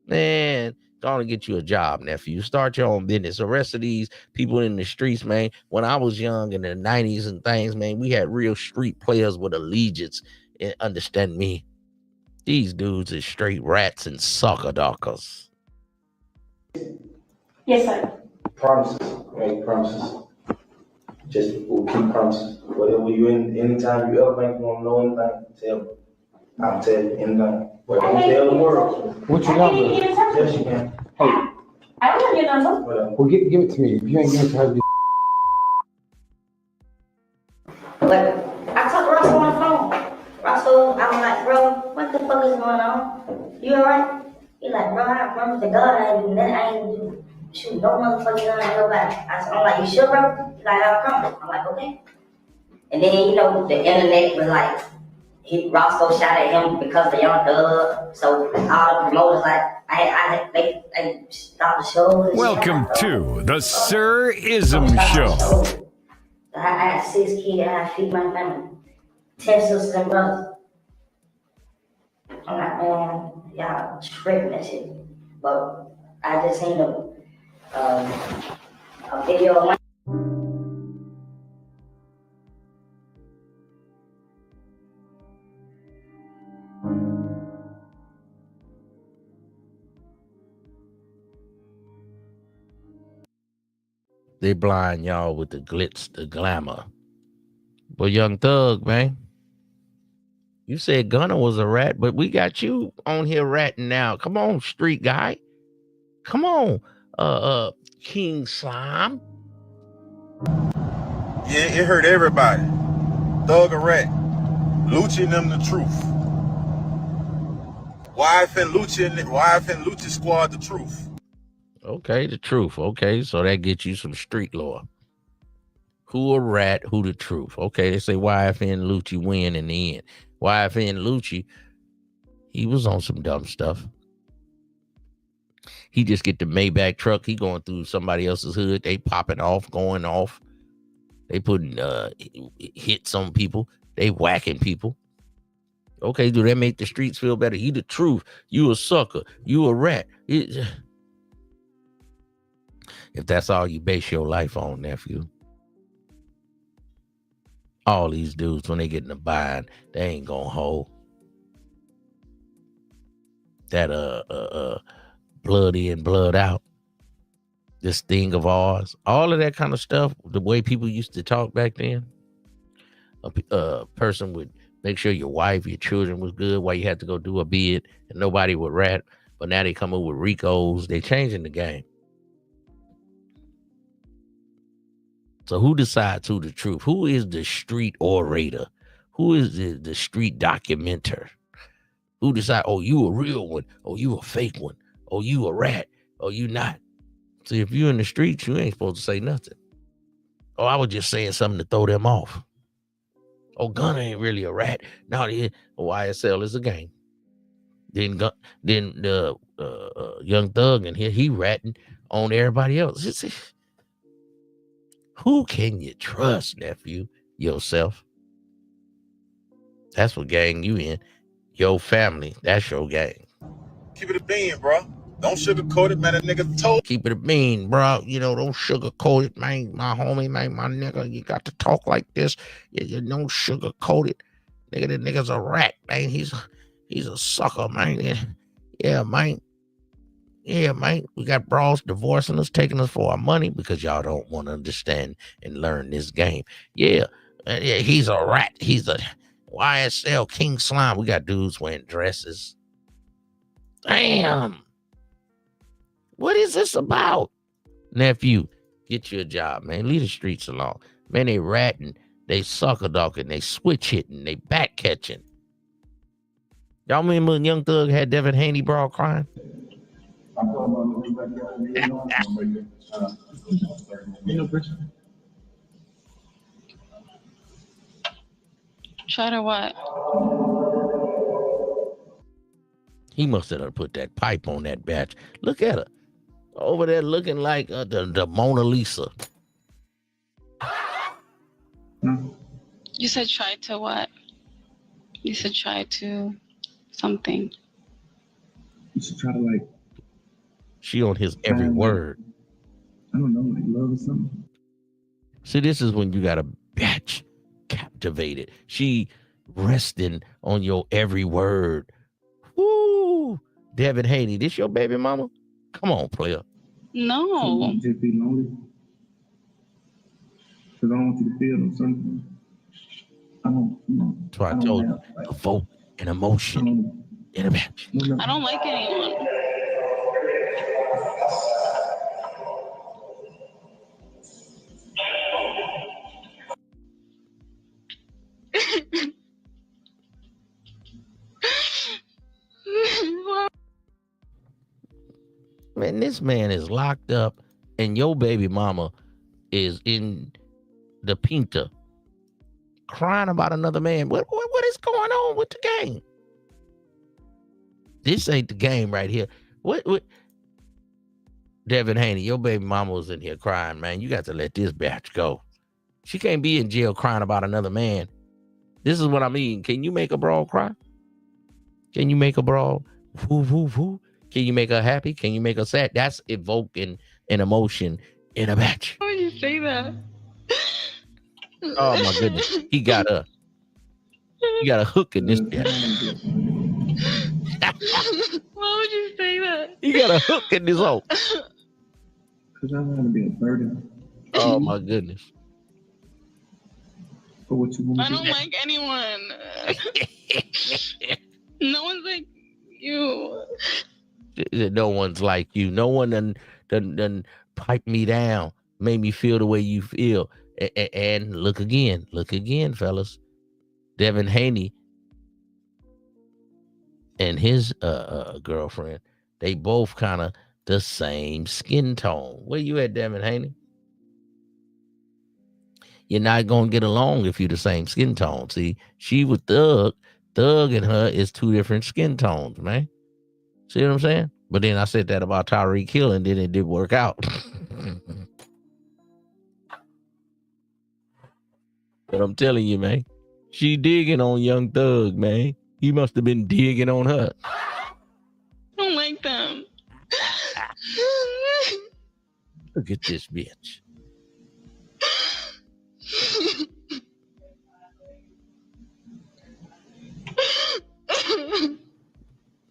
Man, going to get you a job, nephew. Start your own business. The rest of these people in the streets, man, when I was young in the 90s and things, man, we had real street players with allegiance. And understand me. These dudes are straight rats and sucker dockers. Yes, sir. Promises, right? Promises. Just we'll keep promises. Whatever you anytime you ever think you want to know anything, tell me. I'll tell you anything. But don't tell the world. What's your number? Yes, you can. Hey, I don't have your number. well, give it to me. If you ain't give it to her, But I talked to Russell on the phone. Russell, I'm like, bro, what the fuck is going on? You alright? He like, bro, I promise to God I ain't do nothing. I ain't do shoot no motherfucking gun at nobody. I'm like, you sure, bro? He's like, I promise. I'm like, okay. And then, you know, the internet was like, Roscoe shot at him because of Young Thug. So all the promoters like, they stopped the show. Welcome to the Sir Ism Show. So I had 6 kids. I feed my family, 10 sisters and brothers. I'm like, man, y'all tripping that shit. But I just seen a video of one. They blind y'all with the glitz, the glamour. But Young Thug, man, you said Gunna was a rat, but we got you on here ratting now. Come on, street guy. Come on, King Slime. Yeah, it hurt everybody. Thug a rat. Lucci and them the truth. YF and Lucci squad the truth. Okay, the truth. Okay, so that gets you some street lore. Who a rat, who the truth. Okay, they say YFN Lucci win in the end. YFN Lucci, he was on some dumb stuff. He just get the Maybach truck. He going through somebody else's hood. They popping off, going off. They putting hits on people. They whacking people. Okay, do that make the streets feel better? He the truth. You a sucker. You a rat. If that's all you base your life on, nephew. All these dudes, when they get in a bind, they ain't gonna hold. That blood in, blood out. This thing of ours. All of that kind of stuff, the way people used to talk back then. A person would make sure your wife, your children was good while you had to go do a bid and nobody would rat. But now they come up with Ricos. They changing the game. So who decides who the truth? Who is the street orator? Who is the street documenter? Who decides, oh, you a real one? Oh, you a fake one? Oh, you a rat? Oh, you not? See, if you in the streets, you ain't supposed to say nothing. Oh, I was just saying something to throw them off. Oh, Gunna ain't really a rat. No, YSL is a game. Then the Young Thug in here, he ratting on everybody else. Who can you trust, nephew? Yourself. That's what gang you in. Your family. That's your gang. Keep it a bean, bro. Don't sugarcoat it, man. That nigga told. Keep it a bean, bro. You know, don't sugarcoat it, man. My homie, man, my nigga. You got to talk like this. You don't sugarcoat it. Nigga, the nigga's a rat, man. He's a sucker, man. Yeah, man. Yeah, man, we got bras divorcing us, taking us for our money because y'all don't want to understand and learn this game. Yeah, he's a rat. He's a YSL King Slime. We got dudes wearing dresses. Damn. What is this about? Nephew, get you a job, man. Leave the streets alone. Man, they ratting, they sucker dogging, they switch hitting, they back catching. Y'all remember when Young Thug had Devin Haney bra crying? Try to what? He must have put that pipe on that batch. Look at her. Over there looking like the Mona Lisa. You said try to what? You said try to something. You should try to like. She on his every word. I don't know, like love or something. See, this is when you got a batch captivated. She resting on your every word. Woo! Devin Haney, this your baby mama? Come on, player. No. Just be lonely. Because I don't want you to feel those certain things. I don't, That's why I told you, evoke an emotion in a match. I don't like anyone. Man, this man is locked up, and your baby mama is in the Pinta crying about another man. What is going on with the game? This ain't the game right here. What Devin Haney, your baby mama was in here crying, man. You got to let this bitch go. She can't be in jail crying about another man. This is what I mean. Can you make a brawl cry? Can you make a brawl woo woo woo? Can you make her happy? Can you make her sad? That's evoking an emotion in a match. Why would you say that? Oh my goodness. He got a hook in this bitch. Why would you say that? He got a hook in this hole. Because I don't want to be a burden. Oh my goodness. For what you want I don't like anyone. No one's like you. No one's like you. No one done pipe me down, made me feel the way you feel. And look again, fellas. Devin Haney and his girlfriend, they both kind of the same skin tone. Where you at, Devin Haney? You're not gonna get along if you're the same skin tone. See, she was Thug and her is two different skin tones, man. See what I'm saying? But then I said that about Tyreek Hill, and then it did work out. But I'm telling you, man, she digging on Young Thug, man. He must have been digging on her. I don't like them. Look at this bitch.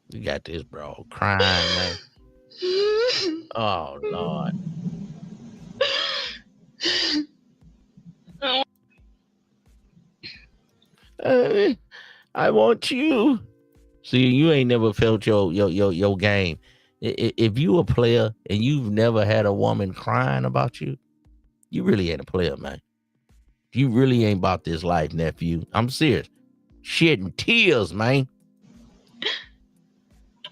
You got this bro crying, man. Oh Lord. I want you. See, you ain't never felt your game. If you a player and you've never had a woman crying about you, you really ain't a player, man. You really ain't about this life, nephew. I'm serious. Shedding tears, man.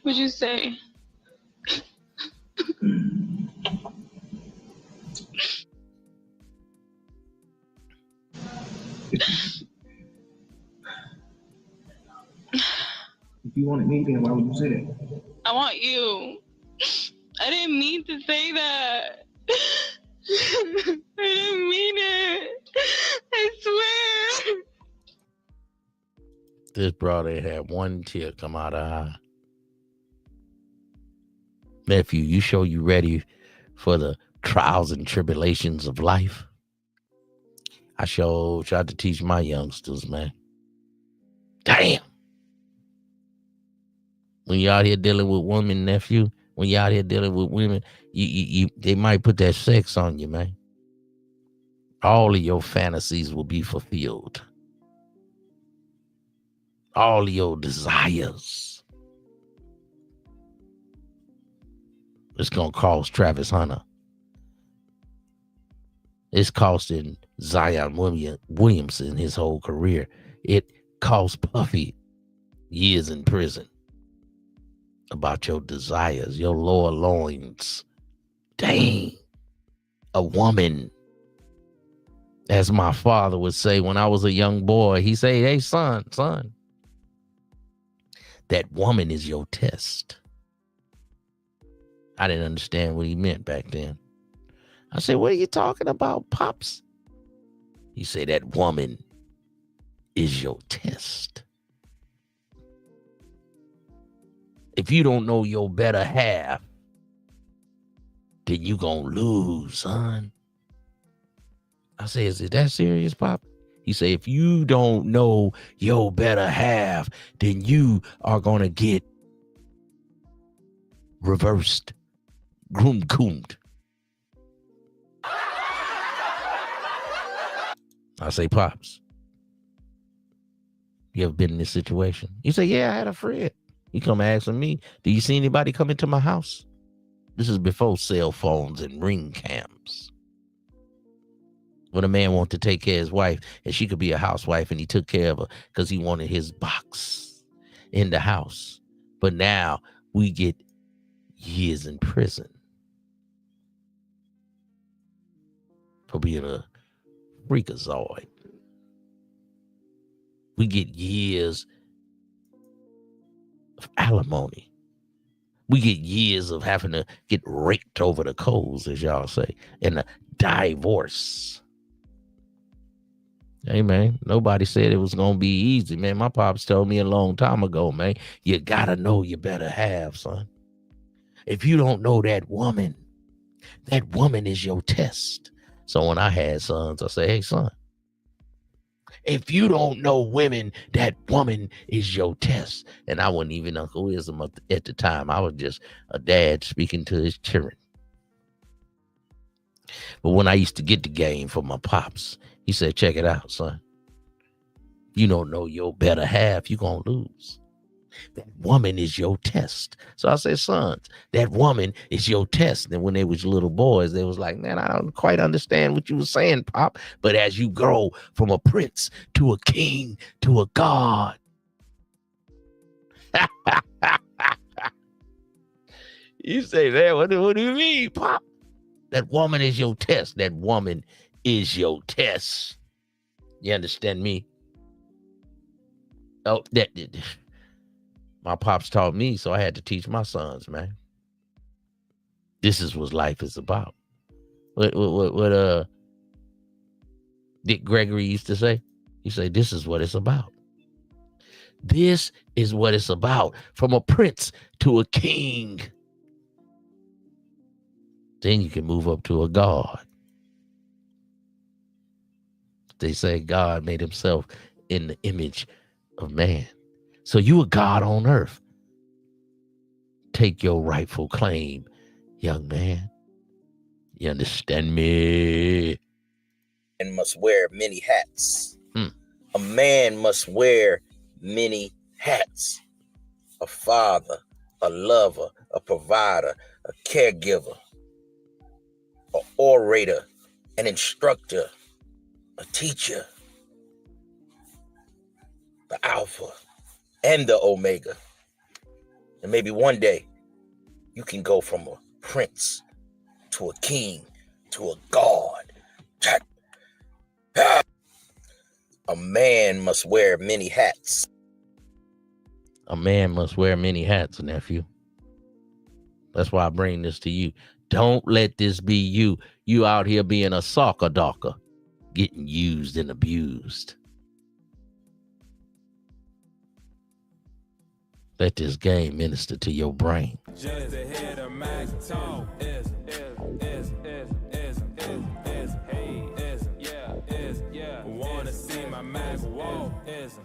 What'd you say? If you wanted me, then why would you say that? I want you. I didn't mean to say that. I didn't mean it. I swear. This brother had one tear come out of her eye. Nephew, you sure you ready for the trials and tribulations of life? I sure tried to teach my youngsters, man. Damn. When you're out here dealing with women, nephew, when you're out here dealing with women, they might put that sex on you, man. All of your fantasies will be fulfilled. All of your desires. It's going to cost Travis Hunter. It's costing Zion Williamson his whole career. It cost Puffy years in prison. About your desires, your lower loins. Dang. A woman. As my father would say when I was a young boy, he say, hey, son, that woman is your test. I didn't understand what he meant back then. I said, what are you talking about, Pops? He said, that woman is your test. If you don't know your better half, then you gonna lose, son. I said, is it that serious, Pop? He said, if you don't know your better half, then you are gonna get reversed, groomed. I say, Pops, you ever been in this situation? You say, yeah, I had a friend. You come asking me, do you see anybody come into my house? This is before cell phones and ring cams. When a man wanted to take care of his wife, and she could be a housewife, and he took care of her because he wanted his box in the house. But now we get years in prison for being a freakazoid. We get years of alimony. We get years of having to get raked over the coals, as y'all say, and a divorce. Hey, man, nobody said it was going to be easy, man. My pops told me a long time ago, man, you got to know you better have, son. If you don't know that woman is your test. So when I had sons, I say, hey, son, if you don't know women, that woman is your test. And I wasn't even Uncle Wisdom at the time. I was just a dad speaking to his children. But when I used to get the game for my pops, he said, check it out, son. You don't know your better half, you're going to lose. That woman is your test. So I said, sons, that woman is your test. And when they was little boys, they was like, man, I don't quite understand what you were saying, Pop. But as you grow from a prince to a king to a god. You say, man, what do you mean, Pop? That woman is your test. That woman is your test. You understand me? Oh, that my pops taught me, so I had to teach my sons, man. This is what life is about. What Dick Gregory used to say? He said, this is what it's about. This is what it's about. From a prince to a king. Then you can move up to a god. They say God made himself in the image of man. So you a God on earth. Take your rightful claim, young man. You understand me? And must wear many hats. A man must wear many hats. A father, a lover, a provider, a caregiver, an orator, an instructor, a teacher, the Alpha and the Omega. And maybe one day you can go from a prince to a king to a god. A man must wear many hats. A man must wear many hats, nephew. That's why I bring this to you. Don't let this be you. You out here being a soccer docker, getting used and abused. Let this game minister to your brain. Just ahead of Max Talk. Wanna see my Mac walk. Just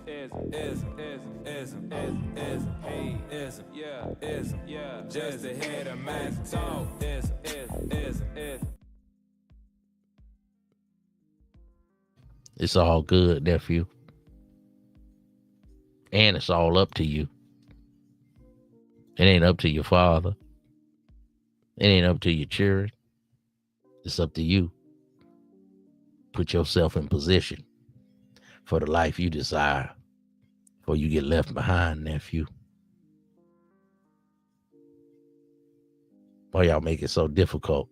ahead of Max Talk. It's all good, nephew. And it's all up to you. It ain't up to your father. It ain't up to your children. It's up to you. Put yourself in position for the life you desire before you get left behind, nephew. Why y'all make it so difficult?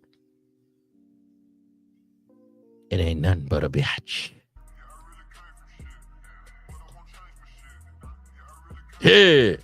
It ain't nothing but a bitch. Yeah.